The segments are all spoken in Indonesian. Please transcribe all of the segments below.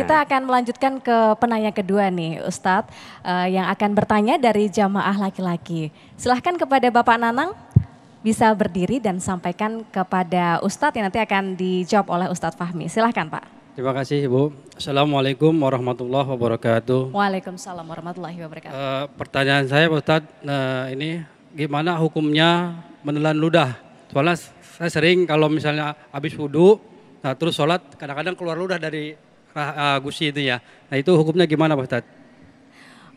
kita akan melanjutkan ke penanya kedua nih Ustadz. Yang akan bertanya dari jamaah laki-laki. Silahkan kepada Bapak Nanang bisa berdiri dan sampaikan kepada Ustadz yang nanti akan dijawab oleh Ustadz Fahmi. Silahkan Pak. Terima kasih Ibu. Assalamualaikum warahmatullahi wabarakatuh. Waalaikumsalam warahmatullahi wabarakatuh. Pertanyaan saya Pak Ustadz, ini gimana hukumnya menelan ludah? Soalnya saya sering kalau misalnya habis wudhu, nah terus sholat kadang-kadang keluar ludah dari gusi itu ya. Nah itu hukumnya gimana Pak Ustadz?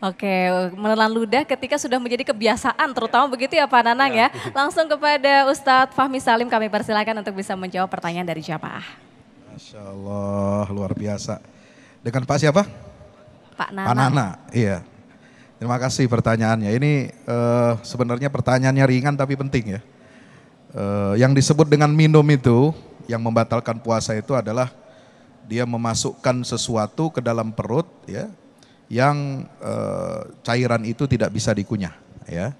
Oke, menelan ludah ketika sudah menjadi kebiasaan, terutama begitu ya Pak Nanang ya. Langsung kepada Ustadz Fahmi Salim kami persilakan untuk bisa menjawab pertanyaan dari jamaah. Masya Allah, luar biasa. Dengan Pak siapa? Pak Nana. Pak Nana, iya. Terima kasih pertanyaannya. Ini sebenarnya pertanyaannya ringan tapi penting ya. Yang disebut dengan minum itu, yang membatalkan puasa itu adalah dia memasukkan sesuatu ke dalam perut ya, yang cairan itu tidak bisa dikunyah ya.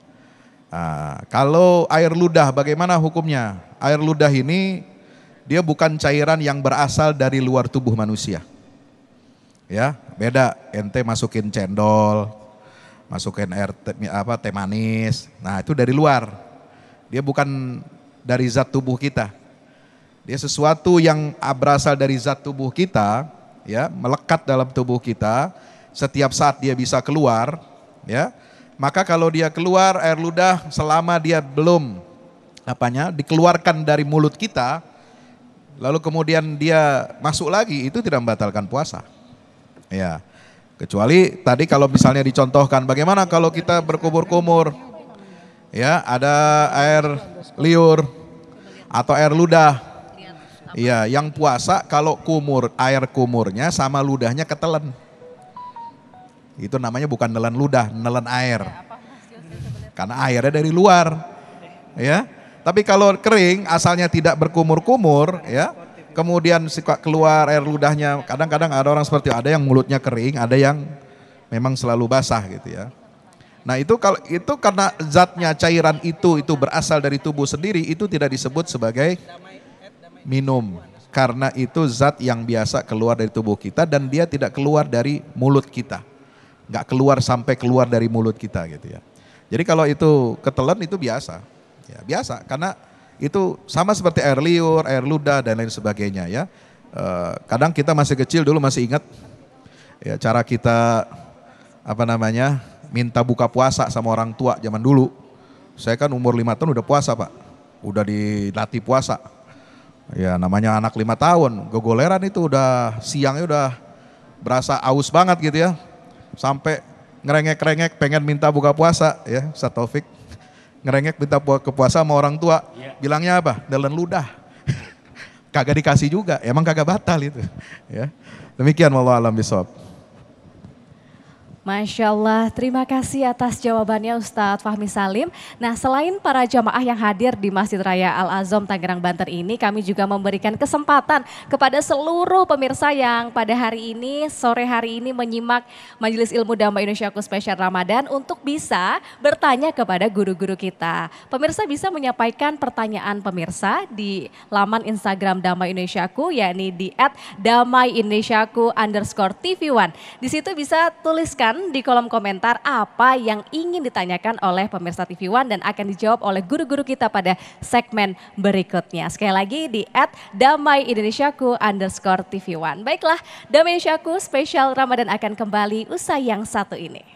Nah, kalau air ludah bagaimana hukumnya? Air ludah ini dia bukan cairan yang berasal dari luar tubuh manusia. Ya, beda. Ente masukin cendol, masukin teh manis. Nah, itu dari luar. Dia bukan dari zat tubuh kita. Dia sesuatu yang berasal dari zat tubuh kita, ya, melekat dalam tubuh kita. Setiap saat dia bisa keluar, ya. Maka kalau dia keluar air ludah selama dia belum dikeluarkan dari mulut kita, lalu kemudian dia masuk lagi, itu tidak membatalkan puasa. Ya. Kecuali tadi kalau misalnya dicontohkan bagaimana kalau kita berkumur-kumur, ya, ada air liur atau air ludah. Ya, yang puasa kalau air kumurnya sama ludahnya ketelen. Itu namanya bukan nelan ludah, nelan air. Karena airnya dari luar. Ya. Tapi kalau kering asalnya tidak berkumur-kumur ya, kemudian keluar air ludahnya, kadang-kadang ada orang seperti ada yang mulutnya kering, ada yang memang selalu basah gitu ya. Nah itu karena zatnya cairan itu berasal dari tubuh sendiri, itu tidak disebut sebagai minum. Karena itu zat yang biasa keluar dari tubuh kita dan dia tidak keluar dari mulut kita. Nggak keluar sampai keluar dari mulut kita gitu ya. Jadi kalau itu ketelan itu biasa. Ya, biasa karena itu sama seperti air liur, air ludah dan lain sebagainya ya. Kadang kita masih kecil dulu masih ingat ya cara kita minta buka puasa sama orang tua zaman dulu. Saya kan umur 5 tahun udah puasa Pak, udah dilatih puasa. Ya namanya anak 5 tahun, gogoleran itu udah siangnya udah berasa aus banget gitu ya. Sampai ngerengek-rengek pengen minta buka puasa ya, Ustaz Taufik. Ngerengek minta ke puasa sama orang tua, bilangnya apa? Nelan ludah. Kagak dikasih juga, emang kagak batal itu. Ya. Demikian wallahu a'lam bishawab. Masya Allah, terima kasih atas jawabannya Ustadz Fahmi Salim. Nah selain para jamaah yang hadir di Masjid Raya Al-Azom Tangerang Banten ini, kami juga memberikan kesempatan kepada seluruh pemirsa yang pada hari ini, sore hari ini menyimak Majelis Ilmu Dhamma Indonesiaku Spesial Ramadan untuk bisa bertanya kepada guru-guru kita. Pemirsa bisa menyampaikan pertanyaan pemirsa di laman Instagram Dhamma Indonesiaku, yakni di @dhammaindonesiaku_tv1. Di situ bisa tuliskan di kolom komentar apa yang ingin ditanyakan oleh pemirsa TV One dan akan dijawab oleh guru-guru kita pada segmen berikutnya. Sekali lagi di @dhammaindonesiaku_tv1. Baiklah, Dhamma Indonesiaku spesial Ramadan akan kembali usai yang satu ini.